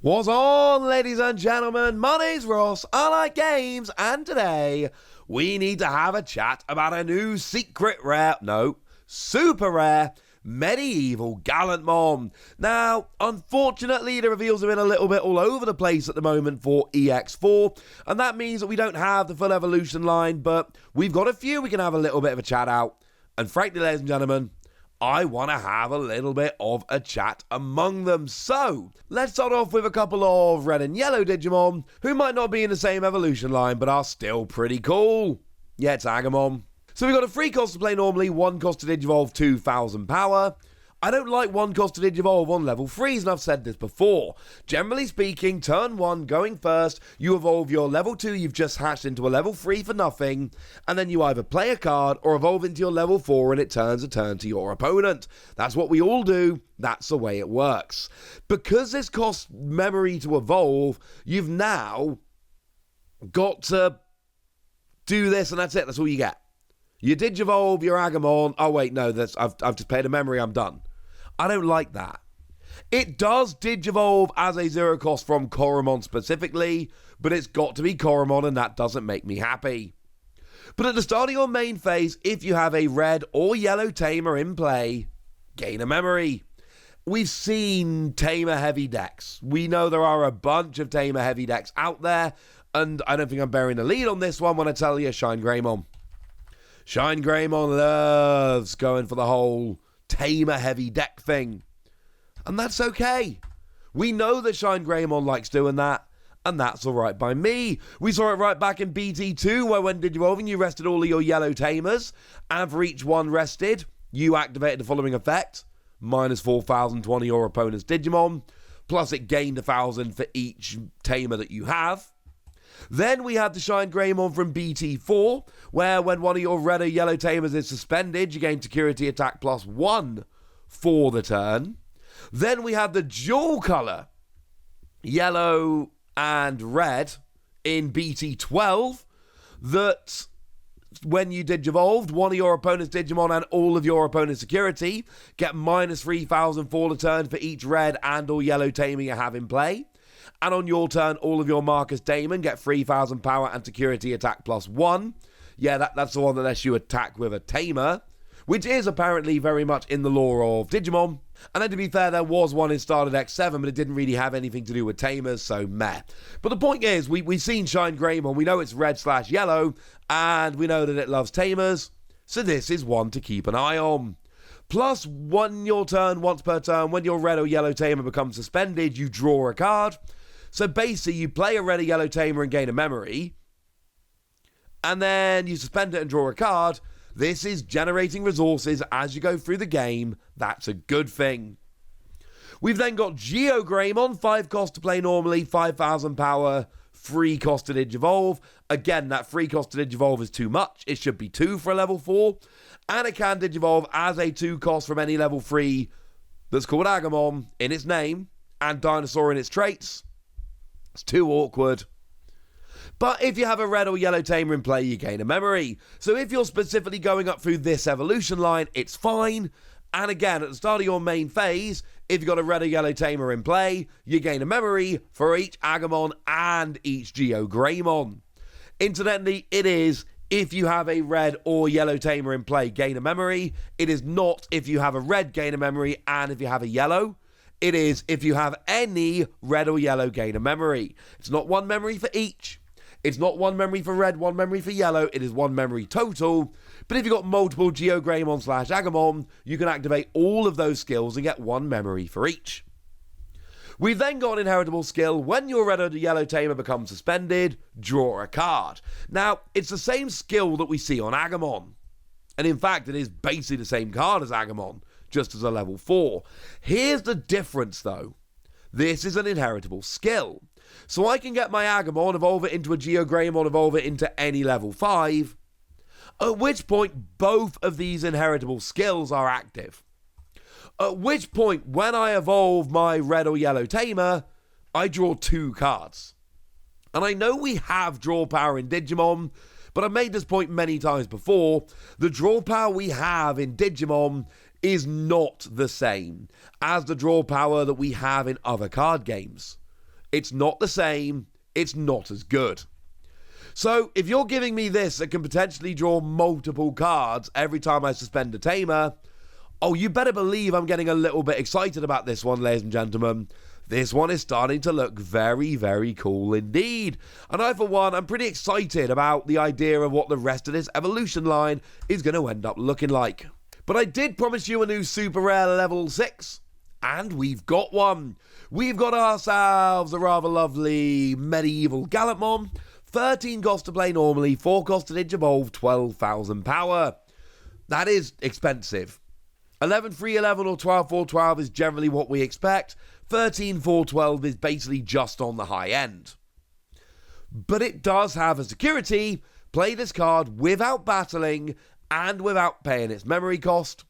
What's on, ladies and gentlemen? My name's Ross, I like games, and today we need to have a chat about a new super rare Medieval Gallantmon. Now, unfortunately, the reveals have been a little bit all over the place at the moment for EX-04, and that means that we don't have the full evolution line, but we've got a few we can have a little bit of a chat out. And frankly, ladies and gentlemen, I want to have a little bit of a chat among them. So, let's start off with a couple of red and yellow Digimon who might not be in the same evolution line but are still pretty cool. Yeah, it's Agumon. So we've got a free cost to play normally, 1 cost to Digivolve, 2,000 power. I don't like 1 cost to Digivolve on level 3s, and I've said this before. Generally speaking, turn 1, going first, you evolve your level 2 you've just hatched into a level 3 for nothing, and then you either play a card or evolve into your level 4 and it turns a turn to your opponent. That's what we all do, that's the way it works. Because this costs memory to evolve, you've now got to do this and that's it, that's all you get. You Digivolve your Agumon, oh wait, no, I've just paid a memory, I'm done. I don't like that. It does Digivolve as a 0 cost from Koromon specifically, but it's got to be Koromon and that doesn't make me happy. But at the start of your main phase, if you have a red or yellow Tamer in play, gain a memory. We've seen Tamer heavy decks. We know there are a bunch of Tamer heavy decks out there, and I don't think I'm bearing the lead on this one when I tell you Geogreymon. Geogreymon loves going for the whole Tamer heavy deck thing. And that's okay. We know that Geogreymon likes doing that, and that's alright by me. We saw it right back in BT2, where when Digivolving you rested all of your yellow Tamers, and for each one rested, you activated the following effect. Minus 4,000 to one of your opponent's Digimon, plus it gained 1,000 for each Tamer that you have. Then we had the Geogreymon from BT4, where when one of your red or yellow Tamers is suspended, you gain security attack plus 1 for the turn. Then we had the dual colour, yellow and red, in BT12, that when you Digivolved, one of your opponent's Digimon and all of your opponent's security get minus 3,000 for the turn for each red and or yellow Tamer you have in play. And on your turn, all of your Marcus Damon get 3,000 power and security attack plus 1. Yeah, that's the one that lets you attack with a Tamer, which is apparently very much in the lore of Digimon. And then to be fair, there was one in Starter Deck 7, but it didn't really have anything to do with Tamers, so meh. But the point is, we've seen Geogreymon, we know it's red/yellow, and we know that it loves Tamers, so this is one to keep an eye on. Plus, your turn, once per turn, when your red or yellow Tamer becomes suspended, you draw a card. So basically, you play a red or yellow Tamer and gain a memory, and then you suspend it and draw a card. This is generating resources as you go through the game. That's a good thing. We've then got Geogreymon, 5 cost to play normally, 5,000 power, 3 cost to Digivolve. Again, that 3 cost to Digivolve is too much. It should be 2 for a level 4. And it can Digivolve as a 2 cost from any level 3 that's called Agumon in its name and Dinosaur in its traits. It's too awkward. But if you have a red or yellow Tamer in play, you gain a memory. So if you're specifically going up through this evolution line, it's fine. And again, at the start of your main phase, if you've got a red or yellow Tamer in play, you gain a memory for each Agumon and each Geogreymon. Incidentally, it is if you have a red or yellow Tamer in play, gain a memory. It is not if you have a red, gain a memory, and if you have a yellow. It is if you have any red or yellow, gain a memory. It's not 1 memory for each. It's not 1 memory for red, 1 memory for yellow. It is 1 memory total. But if you've got multiple Geogreymon/Agumon, you can activate all of those skills and get 1 memory for each. We've then got an inheritable skill. When your red or yellow Tamer becomes suspended, draw a card. Now, it's the same skill that we see on Agumon. And in fact, it is basically the same card as Agumon, just as a level 4. Here's the difference, though. This is an inheritable skill. So I can get my Agumon, evolve it into a Geogreymon, evolve it into any level 5, at which point both of these inheritable skills are active. At which point, when I evolve my red or yellow Tamer, I draw 2 cards. And I know we have draw power in Digimon, but I've made this point many times before. The draw power we have in Digimon is not the same as the draw power that we have in other card games. It's not the same. It's not as good. So if you're giving me this that can potentially draw multiple cards every time I suspend a tamer, oh, you better believe I'm getting a little bit excited about this one, ladies and gentlemen. This one is starting to look very, very cool indeed. And I, for one, I'm pretty excited about the idea of what the rest of this evolution line is going to end up looking like. But I did promise you a new super rare level 6, and we've got one. We've got ourselves a rather lovely MedievilGallantmon. 13 cost to play normally, 4 cost to Digivolve, 12,000 power. That is expensive. 11-3-11 or 12-4-12 is generally what we expect. 13-4-12 is basically just on the high end. But it does have a security. Play this card without battling and without paying its memory cost.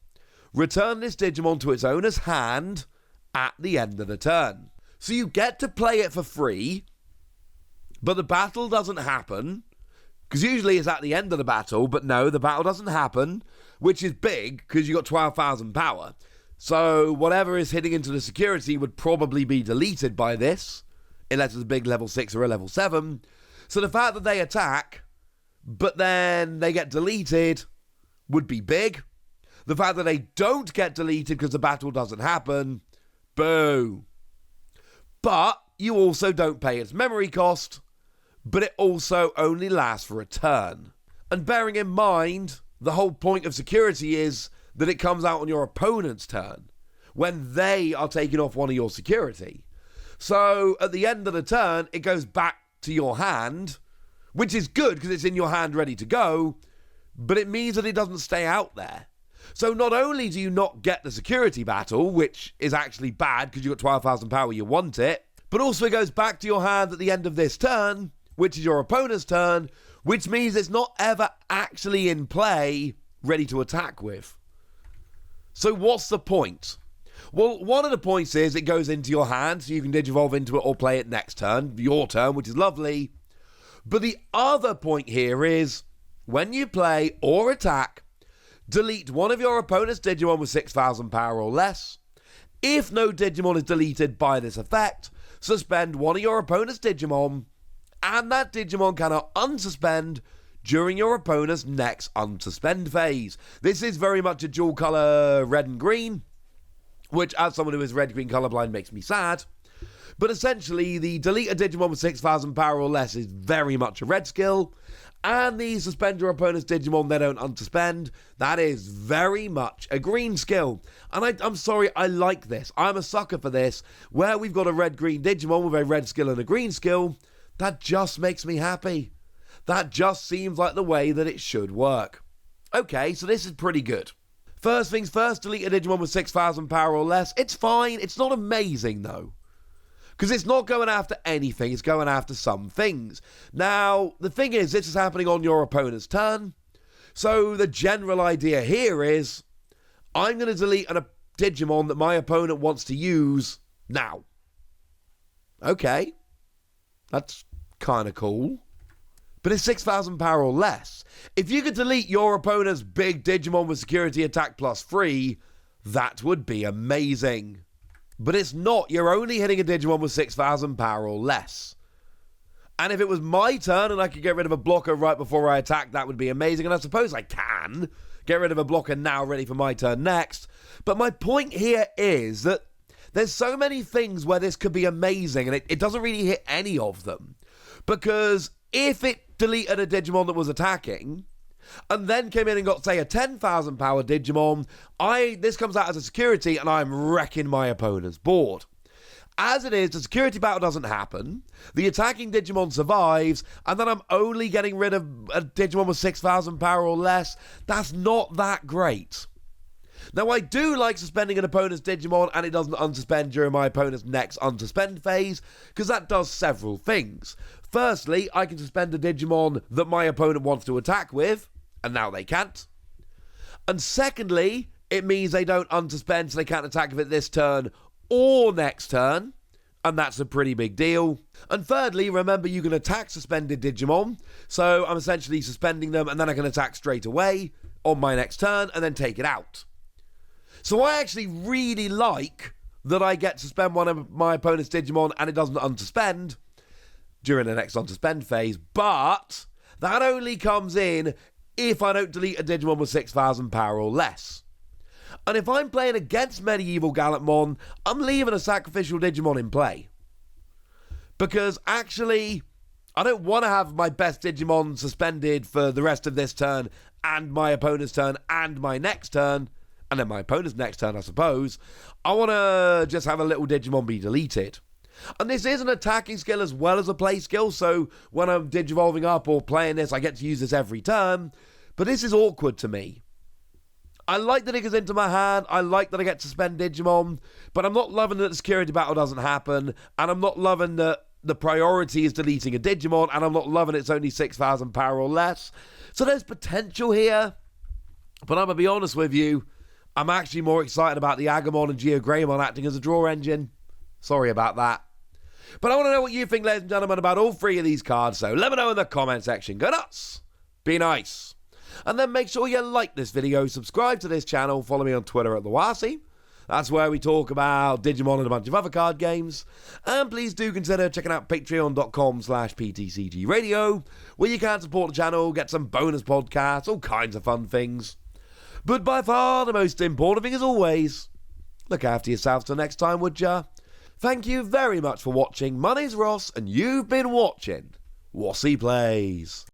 Return this Digimon to its owner's hand at the end of the turn. So you get to play it for free, but the battle doesn't happen, because usually it's at the end of the battle, but no, the battle doesn't happen, which is big, because you got 12,000 power. So whatever is hitting into the security would probably be deleted by this, unless it's a big level 6 or a level 7. So the fact that they attack, but then they get deleted, would be big. The fact that they don't get deleted because the battle doesn't happen, boo. But you also don't pay its memory cost, but it also only lasts for a turn. And bearing in mind, the whole point of security is that it comes out on your opponent's turn, when they are taking off one of your security. So at the end of the turn, it goes back to your hand, which is good because it's in your hand ready to go, but it means that it doesn't stay out there. So not only do you not get the security battle, which is actually bad because you've got 12,000 power, you want it, but also it goes back to your hand at the end of this turn, which is your opponent's turn, which means it's not ever actually in play, ready to attack with. So what's the point? Well, one of the points is it goes into your hand, so you can Digivolve into it or play it next turn, your turn, which is lovely. But the other point here is, when you play or attack, delete one of your opponent's Digimon with 6,000 power or less. If no Digimon is deleted by this effect, suspend one of your opponent's Digimon, and that Digimon cannot unsuspend during your opponent's next unsuspend phase. This is very much a dual colour red and green, which as someone who is red-green colourblind makes me sad. But essentially, the delete a Digimon with 6,000 power or less is very much a red skill, and the suspend your opponent's Digimon they don't unsuspend, that is very much a green skill. And I'm sorry, I like this. I'm a sucker for this, where we've got a red-green Digimon with a red skill and a green skill. That just makes me happy. That just seems like the way that it should work. Okay, so this is pretty good. First things first, delete a Digimon with 6,000 power or less. It's fine. It's not amazing, though. Because it's not going after anything. It's going after some things. Now, the thing is, this is happening on your opponent's turn. So the general idea here is, I'm going to delete a Digimon that my opponent wants to use now. Okay. That's kind of cool. But it's 6,000 power or less. If you could delete your opponent's big Digimon with security attack +3, that would be amazing. But it's not. You're only hitting a Digimon with 6,000 power or less. And if it was my turn and I could get rid of a blocker right before I attack, that would be amazing. And I suppose I can get rid of a blocker now ready for my turn next. But my point here is that there's so many things where this could be amazing, and it doesn't really hit any of them. Because if it deleted a Digimon that was attacking, and then came in and got, say, a 10,000 power Digimon, this comes out as a security, and I'm wrecking my opponent's board. As it is, the security battle doesn't happen, the attacking Digimon survives, and then I'm only getting rid of a Digimon with 6,000 power or less. That's not that great. Now, I do like suspending an opponent's Digimon, and it doesn't unsuspend during my opponent's next unsuspend phase, because that does several things. Firstly, I can suspend a Digimon that my opponent wants to attack with, and now they can't. And secondly, it means they don't unsuspend, so they can't attack with it this turn or next turn, and that's a pretty big deal. And thirdly, remember you can attack suspended Digimon, so I'm essentially suspending them, and then I can attack straight away on my next turn, and then take it out. So I actually really like that I get to suspend one of my opponent's Digimon and it doesn't unsuspend during the next unsuspend phase, but that only comes in if I don't delete a Digimon with 6,000 power or less. And if I'm playing against MedievilGallantmon, I'm leaving a sacrificial Digimon in play. Because actually, I don't want to have my best Digimon suspended for the rest of this turn, and my opponent's turn, and my next turn, and then my opponent's next turn, I suppose. I want to just have a little Digimon be deleted. And this is an attacking skill as well as a play skill, so when I'm Digivolving up or playing this, I get to use this every turn. But this is awkward to me. I like that it goes into my hand, I like that I get to suspend Digimon, but I'm not loving that the security battle doesn't happen, and I'm not loving that the priority is deleting a Digimon, and I'm not loving it's only 6,000 power or less. So there's potential here, but I'm going to be honest with you, I'm actually more excited about the Agumon and Geogreymon acting as a draw engine. Sorry about that. But I want to know what you think, ladies and gentlemen, about all three of these cards, so let me know in the comment section. Go nuts! Be nice! And then make sure you like this video, subscribe to this channel, follow me on Twitter at TheWasi. That's where we talk about Digimon and a bunch of other card games. And please do consider checking out patreon.com/PTCGradio, where you can support the channel, get some bonus podcasts, all kinds of fun things. But by far the most important thing, as always, look after yourselves till next time, would ya? Thank you very much for watching. My name's Ross, and you've been watching Wasi Plays.